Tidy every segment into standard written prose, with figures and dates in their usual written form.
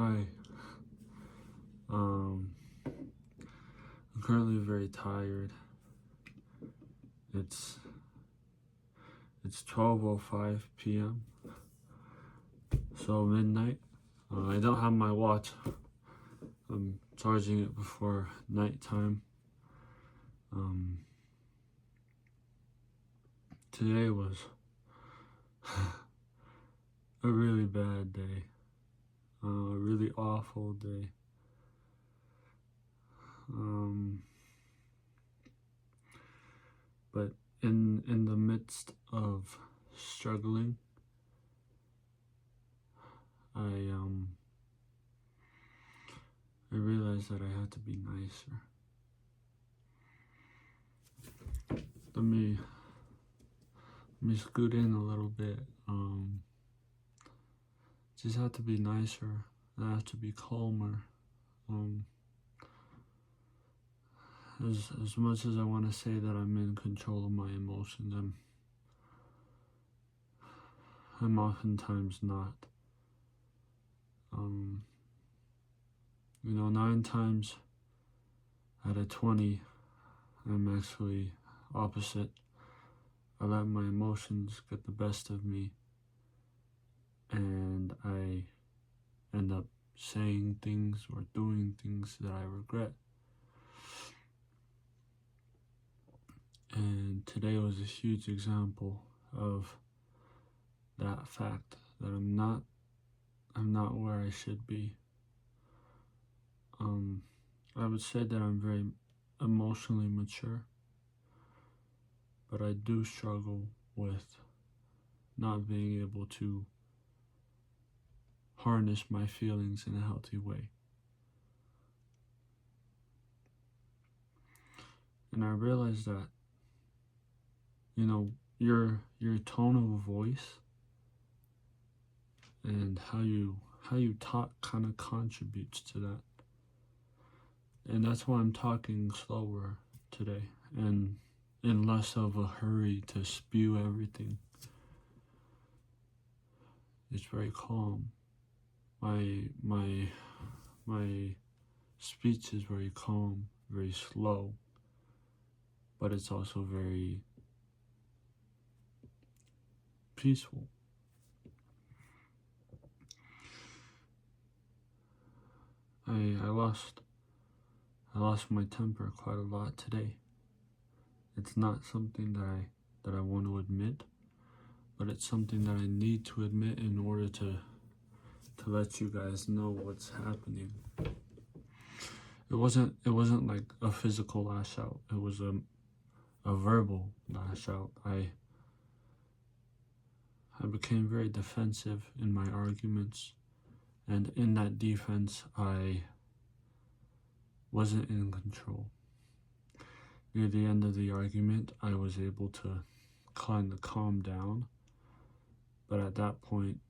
Hi. I'm currently very tired. It's 12:05 p.m. So midnight. I don't have my watch. I'm charging it before nighttime. Today was a really bad day. A really awful day. But in the midst of struggling, I realized that I had to be nicer. Let me scoot in a little bit. Just have to be nicer. I have to be calmer. As much as I want to say that I'm in control of my emotions, I'm oftentimes not. 9 times out of 20, I'm actually opposite. I let my emotions get the best of me, and I end up saying things or doing things that I regret. And today was a huge example of that fact, that I'm not where I should be. I would say that I'm very emotionally mature, but I do struggle with not being able to harness my feelings in a healthy way. And I realized that, your tone of voice and how you talk kind of contributes to that. And that's why I'm talking slower today and in less of a hurry to spew everything. It's very calm. My speech is very calm, very slow, but it's also very peaceful. I lost my temper quite a lot today. It's not something that I want to admit, but it's something that I need to admit in order to let you guys know what's happening. It wasn't like a physical lash out. It was a verbal lash out. I became very defensive in my arguments, and in that defense, I wasn't in control. Near the end of the argument, I was able to kind of calm down, but at that point,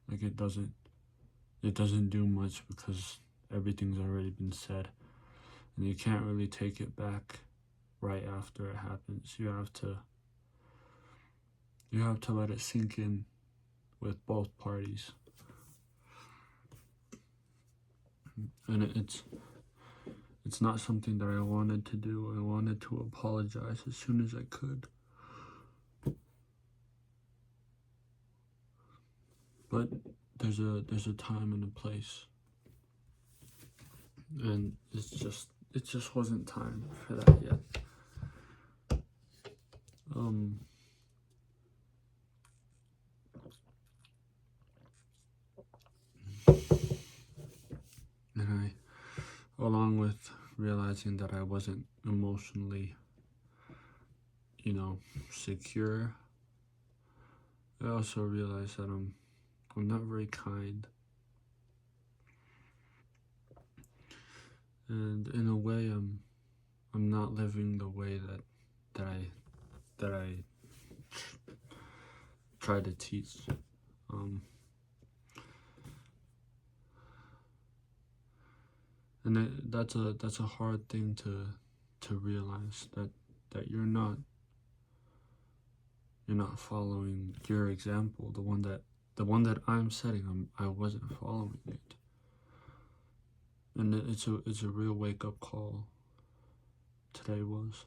like, it doesn't do much because everything's already been said, and you can't really take it back right after it happens. You have to let it sink in with both parties. And it's not something that I wanted to do. I wanted to apologize as soon as I could. But there's a time and a place. And it just wasn't time for that yet. And along with realizing that I wasn't emotionally, secure, I also realized that I'm not very kind. And in a way, I'm not living the way that I try to teach. And that's a hard thing to realize, that you're not following your example, the one that the one that I'm setting, I wasn't following it. And it's a real wake-up call. Today was.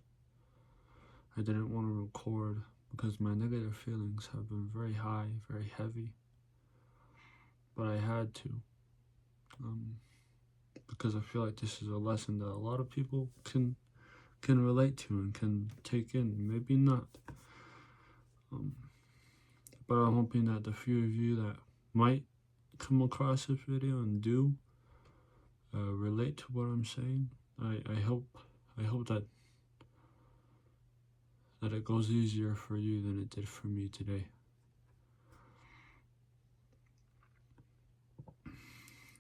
I didn't want to record because my negative feelings have been very high, very heavy. But I had to. Because I feel like this is a lesson that a lot of people can relate to and can take in. Maybe not. But I'm hoping that the few of you that might come across this video and do relate to what I'm saying, I hope that it goes easier for you than it did for me today.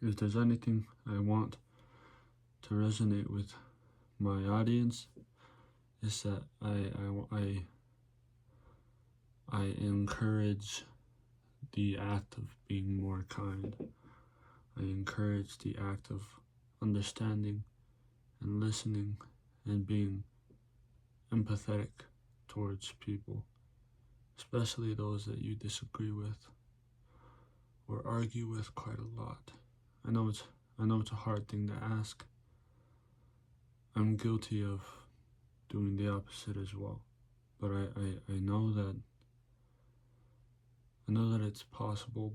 If there's anything I want to resonate with my audience, is that I encourage the act of being more kind. I encourage the act of understanding and listening and being empathetic towards people, especially those that you disagree with or argue with quite a lot. I know it's a hard thing to ask. I'm guilty of doing the opposite as well, but I know that it's possible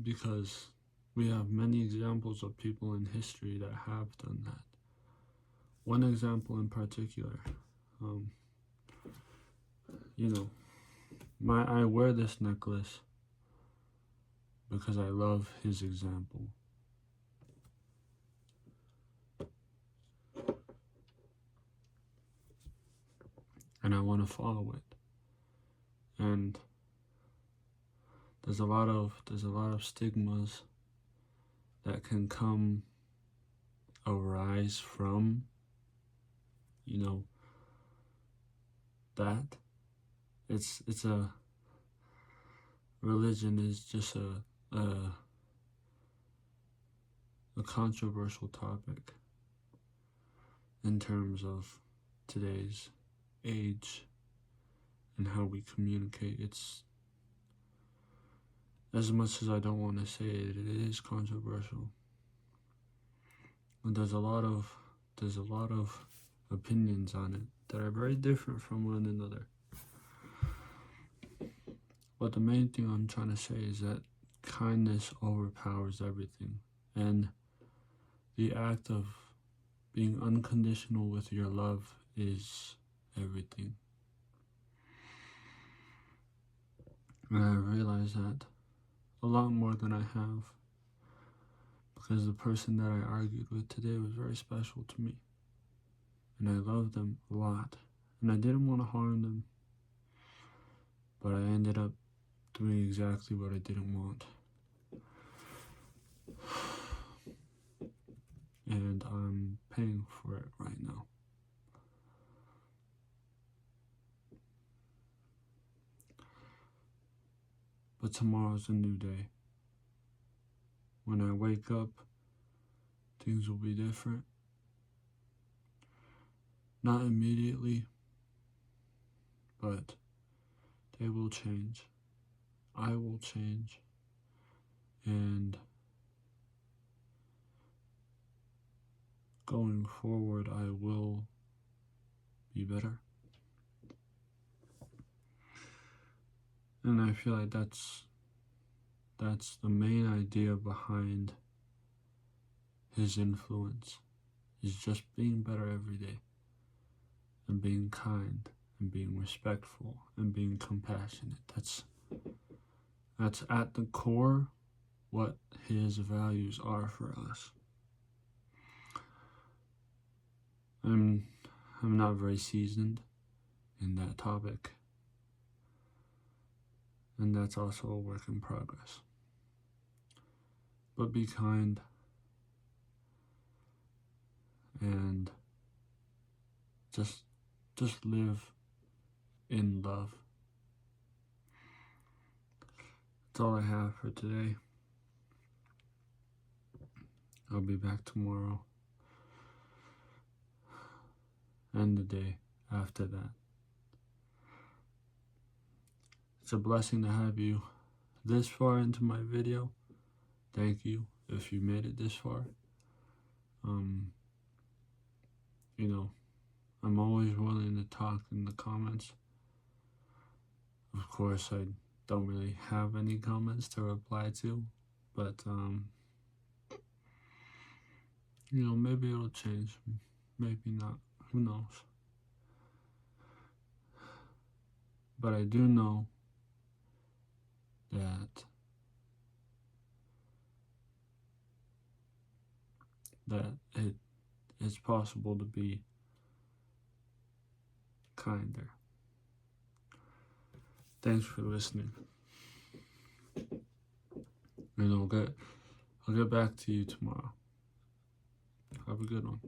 because we have many examples of people in history that have done that. One example in particular, I wear this necklace because I love his example. And I want to follow it. And there's a lot of stigmas that can arise from, that. It's a religion is just a controversial topic in terms of today's age and how we communicate. It's, as much as I don't want to say it, it is controversial. And there's a lot of opinions on it that are very different from one another. But the main thing I'm trying to say is that kindness overpowers everything. And the act of being unconditional with your love is everything. And I realize that a lot more than I have, because the person that I argued with today was very special to me. And I loved them a lot. And I didn't want to harm them. But I ended up doing exactly what I didn't want. And I'm paying for it right now. But tomorrow's a new day. When I wake up, things will be different. Not immediately, but they will change. I will change. And going forward, I will be better. And I feel like that's the main idea behind his influence, is just being better every day, and being kind, and being respectful, and being compassionate. That's at the core what his values are for us. I'm not very seasoned in that topic, and that's also a work in progress. But be kind and just live in love. That's all I have for today. I'll be back tomorrow and the day after that. It's a blessing to have you this far into my video, thank you. If you made it this far, you know, I'm always willing to talk in the comments. Of course, I don't really have any comments to reply to, but you know, maybe it'll change, maybe not, who knows. But I do know that it is possible to be kinder. Thanks for listening. And I'll get back to you tomorrow. Have a good one.